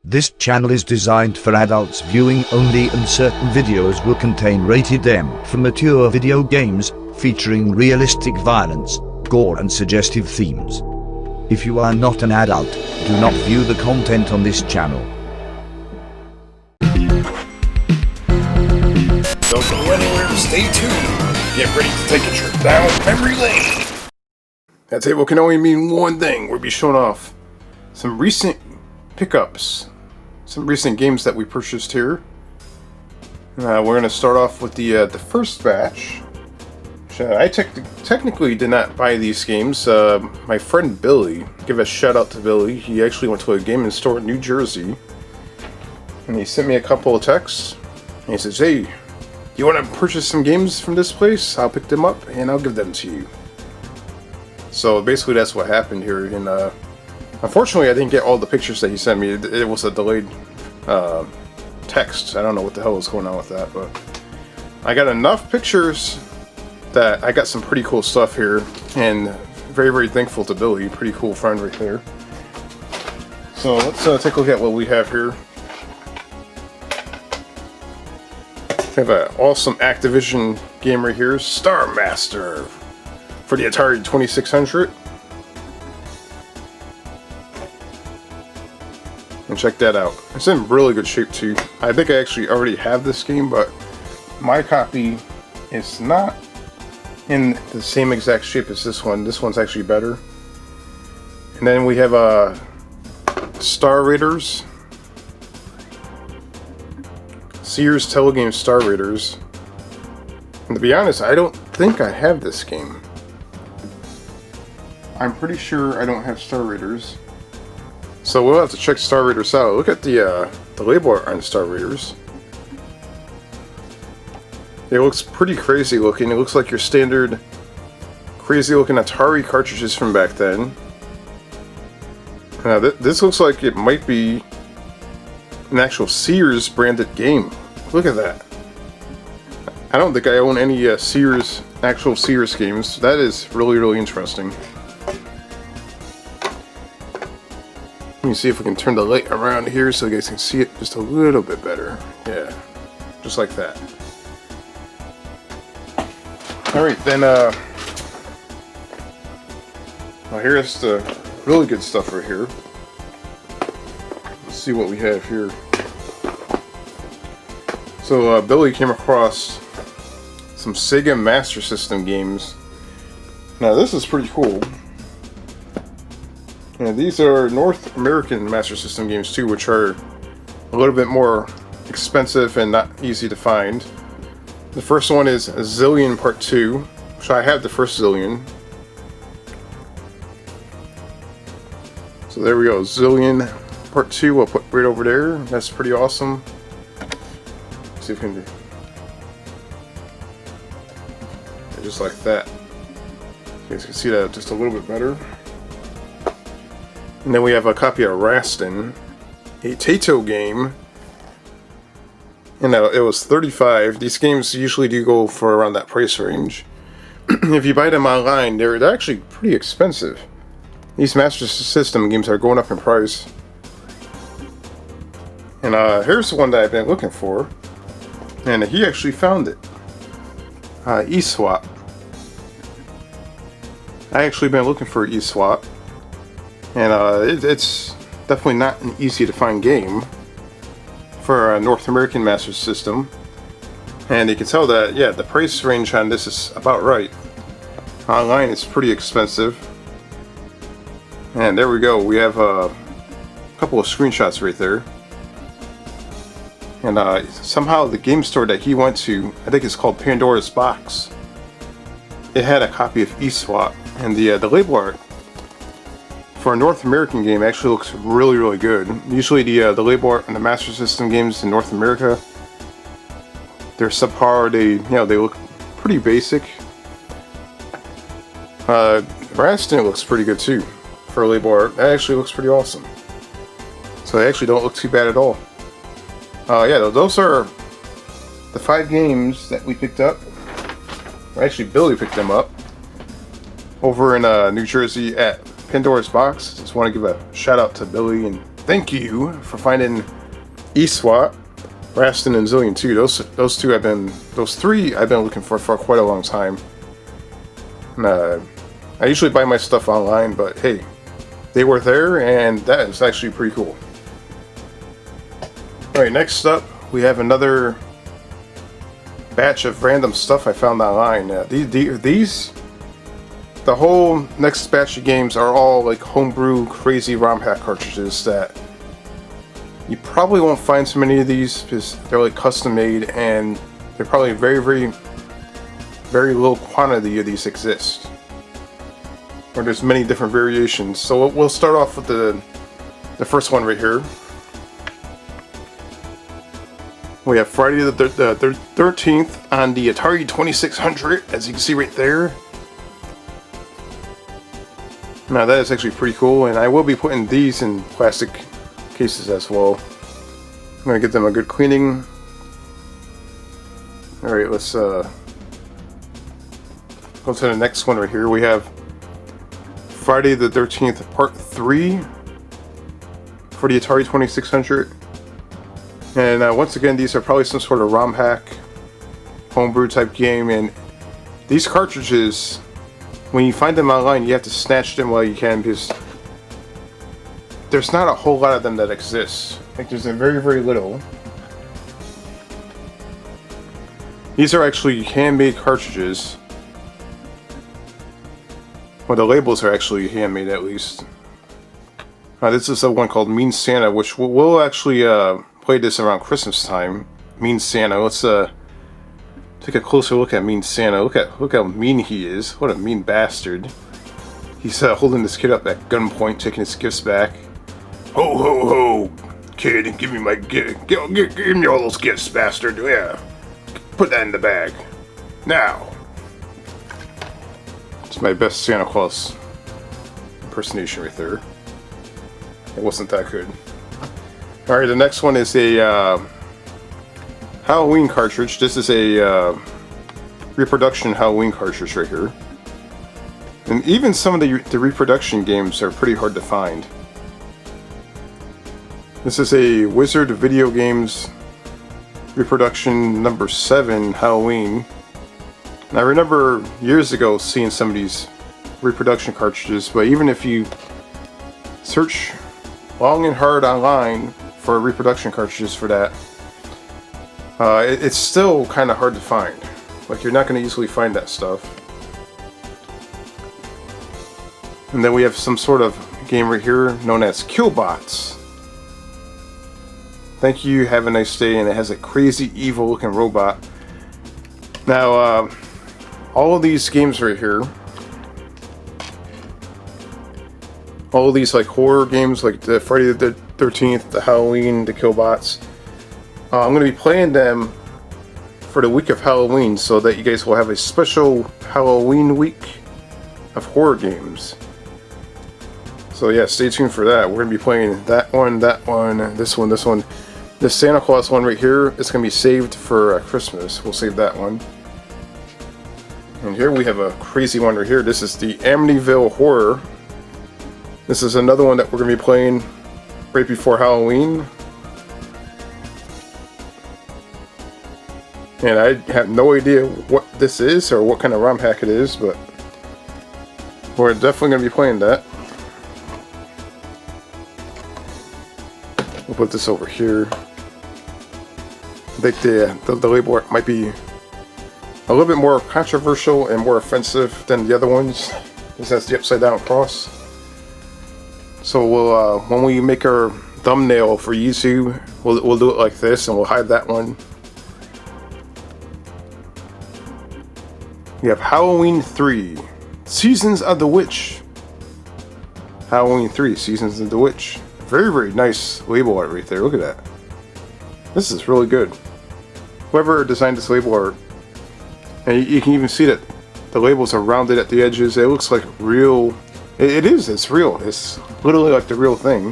This channel is designed for adults viewing only, and certain videos will contain rated M for mature video games, featuring realistic violence, gore and suggestive themes. If you are not an adult, do not view the content on this channel. Don't go anywhere, stay tuned. Get ready to take a trip down memory lane. That table can only mean one thing. We'll be showing off some recent pickups, some recent games that we purchased here. We're going to start off with the first batch. I technically did not buy these games. My friend Billy, give a shout out to Billy. He actually went to a gaming store in New Jersey, and he sent me a couple of texts. And he says, "Hey, you want to purchase some games from this place? I'll pick them up and I'll give them to you." So basically, that's what happened here. And unfortunately, I didn't get all the pictures that he sent me. It was a delayed text. I don't know what the hell was going on with that, but I got enough pictures that I got some pretty cool stuff here, and very, very thankful to Billy. Pretty cool friend right there. So let's take a look at what we have here. We have an awesome Activision game right here, Star Master, for the Atari 2600. And check that out. It's in really good shape too. I think I actually already have this game, but my copy is not in the same exact shape as this one. This one's actually better. And then we have Star Raiders. Sears Telegame Star Raiders. And to be honest, I don't think I have this game. I'm pretty sure I don't have Star Raiders. So we'll have to check Star Raiders out. Look at the label art on Star Raiders. It looks pretty crazy looking. It looks like your standard crazy looking Atari cartridges from back then. Now this looks like it might be an actual Sears branded game. Look at that. I don't think I own any actual Sears games. That is really, really interesting. Let me see if we can turn the light around here so you guys can see it just a little bit better. Yeah, just like that. Alright, then well, here's the really good stuff right here. Let's see what we have here. So Billy came across some Sega Master System games. Now this is pretty cool. And these are North American Master System games too, which are a little bit more expensive and not easy to find. The first one is Zillion Part 2, so I have the first Zillion. So there we go, Zillion Part 2, we'll put right over there. That's pretty awesome. Let's see if we can do just like that. You guys can see that just a little bit better. And then we have a copy of Rastin, a Taito game. And it was $35. These games usually do go for around that price range. If you buy them online, they're actually pretty expensive. These Master System games are going up in price. And here's the one that I've been looking for. And he actually found it. eSwap. I actually been looking for eSwap. And it's definitely not an easy to find game for a North American Master System. And you can tell that, yeah, the price range on this is about right. Online it's pretty expensive. And there we go, we have a couple of screenshots right there. And somehow the game store that he went to, I think it's called Pandora's Box, it had a copy of eSwap. And the label art for a North American game actually looks really, really good. Usually the label art on the Master System games in North America, they're subpar. They look pretty basic. Rastin looks pretty good too for label art. That actually looks pretty awesome. So they actually don't look too bad at all. Yeah, those are the 5 games that we picked up. Or actually, Billy picked them up over in New Jersey at Pandora's Box. Just want to give a shout out to Billy and thank you for finding eSWAT, Raston, and Zillion 2. Those three I've been looking for quite a long time. And, I usually buy my stuff online, but hey, they were there, and that is actually pretty cool. Alright, next up, we have another batch of random stuff I found online. The whole next batch of games are all like homebrew crazy ROM hack cartridges that you probably won't find so many of these because they're like custom made, and they're probably very little quantity of these exist. Or there's many different variations. So we'll start off with the first one right here. We have Friday the 13th on the Atari 2600, as you can see right there. Now that is actually pretty cool, and I will be putting these in plastic cases as well. I'm going to give them a good cleaning. Alright, let's go to the next one right here. We have Friday the 13th Part 3 for the Atari 2600. And once again, these are probably some sort of ROM hack, homebrew type game, and these cartridges, when you find them online, you have to snatch them while you can, because there's not a whole lot of them that exist. Like, there's a very little. These are actually handmade cartridges. Well, the labels are actually handmade, at least. This is the one called Mean Santa, which we'll actually play this around Christmas time. Mean Santa. Let's take a closer look at Mean Santa. Look how mean he is. What a mean bastard. He's holding this kid up at gunpoint, taking his gifts back. Ho ho ho, kid! Give me my gift. Give me all those gifts, bastard. Yeah, put that in the bag now. It's my best Santa Claus impersonation right there. It wasn't that good. Alright, the next one is a Halloween cartridge. This is a reproduction Halloween cartridge right here. And even some of the reproduction games are pretty hard to find. This is a Wizard Video Games reproduction number 7 Halloween. And I remember years ago seeing some of these reproduction cartridges, but even if you search long and hard online for reproduction cartridges for that, it's still kind of hard to find. Like, you're not going to easily find that stuff. And then we have some sort of game right here known as Killbots. Thank you, have a nice day, and it has a crazy evil looking robot. Now, all of these games right here, all of these like horror games, like the Friday the 13th, the Halloween, the Killbots, I'm going to be playing them for the week of Halloween, so that you guys will have a special Halloween week of horror games. So yeah, stay tuned for that. We're going to be playing that one, this one. This Santa Claus one right here is going to be saved for Christmas. We'll save that one. And here we have a crazy one right here. This is the Amityville Horror. This is another one that we're going to be playing right before Halloween. And I have no idea what this is or what kind of ROM hack it is, but we're definitely going to be playing that. We'll put this over here. I think the label art might be a little bit more controversial and more offensive than the other ones. This has the upside down cross. So we'll when we make our thumbnail for YouTube, we'll do it like this, and we'll hide that one. We have Halloween 3, Seasons of the Witch. Halloween 3, Seasons of the Witch. Very nice label art right there. Look at that. This is really good. Whoever designed this label art, and you can even see that the labels are rounded at the edges. It looks like real. It's real. It's literally like the real thing.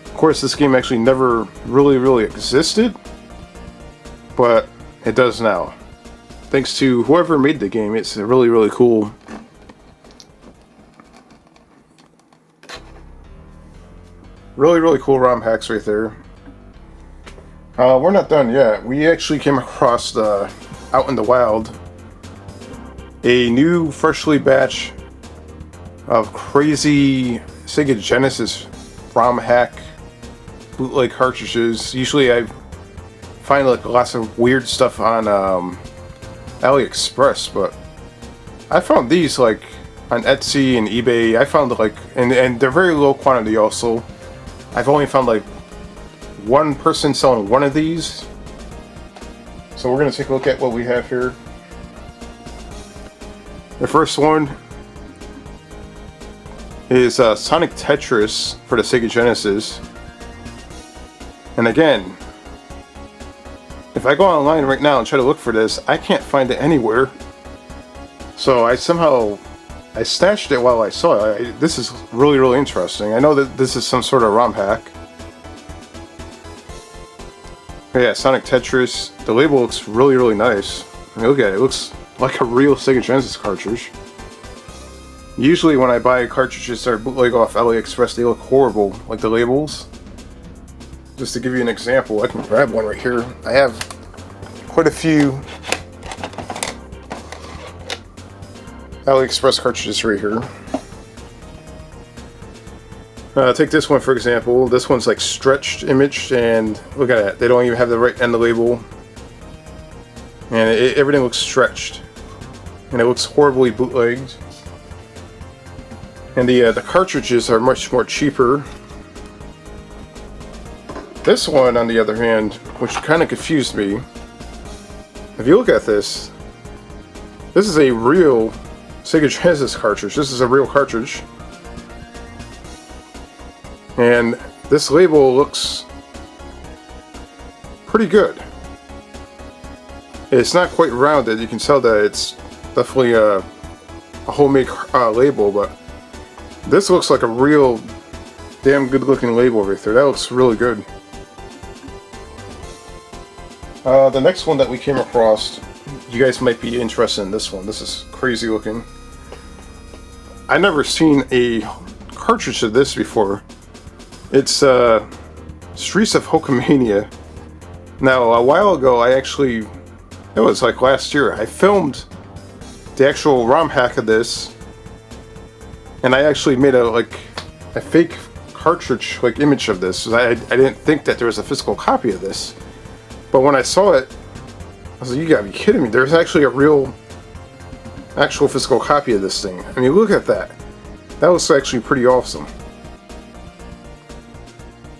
Of course, this game actually never really existed, but it does now. Thanks to whoever made the game, it's really cool. Really, really cool ROM hacks right there. We're not done yet. We actually came across out in the wild a new freshly batch of crazy Sega Genesis ROM hack bootleg cartridges. Usually I find like lots of weird stuff on AliExpress, but I found these like on Etsy and eBay. I found like, and they're very low quantity also. I've only found like one person selling one of these. So we're going to take a look at what we have here. The first one is Sonic Tetris for the Sega Genesis. And again, if I go online right now and try to look for this, I can't find it anywhere. So I stashed it while I saw it. This is really, really interesting. I know that this is some sort of ROM hack. But yeah, Sonic Tetris. The label looks really, really nice. I mean, look at it. It looks like a real Sega Genesis cartridge. Usually when I buy cartridges that are bootleg off AliExpress, they look horrible, like the labels. Just to give you an example, I can grab one right here. I have quite a few AliExpress cartridges right here. Take this one for example. This one's like stretched, imaged, and look at that. They don't even have the right end of the label. And everything looks stretched. And it looks horribly bootlegged. And the cartridges are much more cheaper. This one, on the other hand, which kind of confused me. If you look at this, this is a real Sega Genesis cartridge. This is a real cartridge. And this label looks pretty good. It's not quite rounded. You can tell that it's definitely a homemade label, but this looks like a real damn good looking label right there. That looks really good. The next one that we came across, you guys might be interested in this one. This is crazy looking. I've never seen a cartridge of this before. It's Streets of Hulkamania. Now, a while ago, it was like last year, I filmed the actual ROM hack of this, and I actually made a fake cartridge image of this. I didn't think that there was a physical copy of this, but when I saw it, I was like, you gotta be kidding me. There's actually a actual physical copy of this thing. I mean, look at that. That looks actually pretty awesome.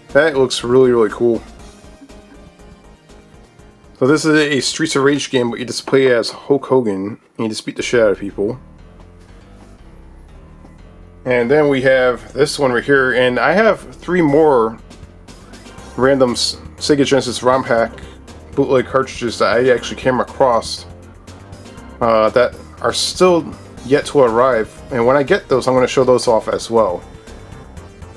That looks really, really cool. So this is a Streets of Rage game, but you just play as Hulk Hogan, and you just beat the shit out of people. And then we have this one right here, and I have 3 more random Sega Genesis ROM hack bootleg cartridges that I actually came across that are still yet to arrive. And when I get those, I'm going to show those off as well.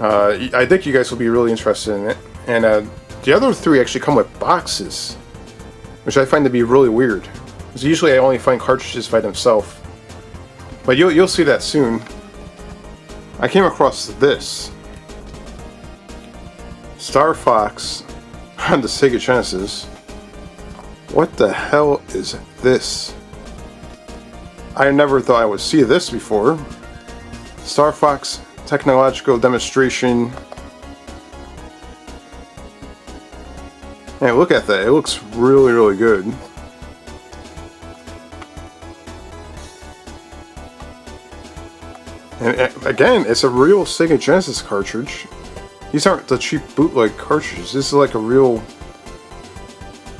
I think you guys will be really interested in it. And the other 3 actually come with boxes, which I find to be really weird. Because usually I only find cartridges by themselves. But you'll see that soon. I came across this Star Fox on the Sega Genesis. What the hell is this? I never thought I would see this before. Star Fox Technological Demonstration. And look at that, it looks really, really good. And again, it's a real Sega Genesis cartridge. These aren't the cheap bootleg cartridges. This is like a real...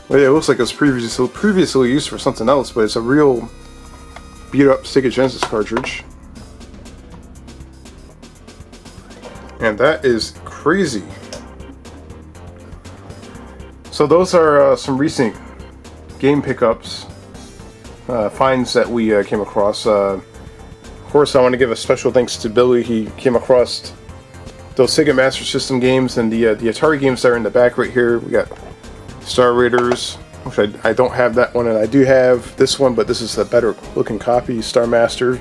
Well, it looks like it was previously used for something else, but it's a real beat-up Sega Genesis cartridge. And that is crazy. So those are some recent game pickups, finds that we came across. Of course, I want to give a special thanks to Billy. He came across those Sega Master System games and the Atari games that are in the back right here. We got Star Raiders, which I don't have that one, and I do have this one, but this is a better looking copy, Star Master.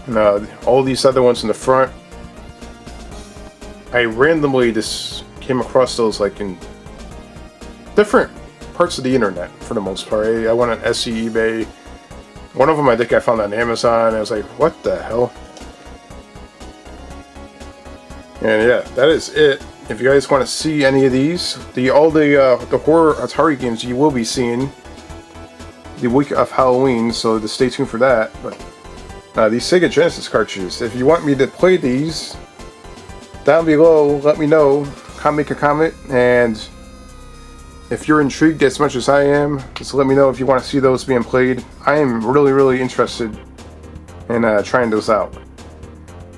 And all these other ones in the front. I randomly just came across those like in different parts of the internet for the most part. I went on Etsy, eBay. One of them I think I found on Amazon. I was like, what the hell? And yeah, that is it. If you guys want to see any of these, all the horror Atari games you will be seeing the week of Halloween, so just stay tuned for that. But these Sega Genesis cartridges, if you want me to play these, down below, let me know. Make a comment, and if you're intrigued as much as I am, just let me know if you want to see those being played. I am really, really interested in trying those out.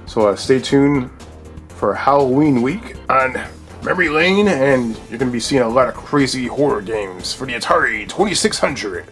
So stay tuned for Halloween week on Memory Lane, and you're going to be seeing a lot of crazy horror games for the Atari 2600.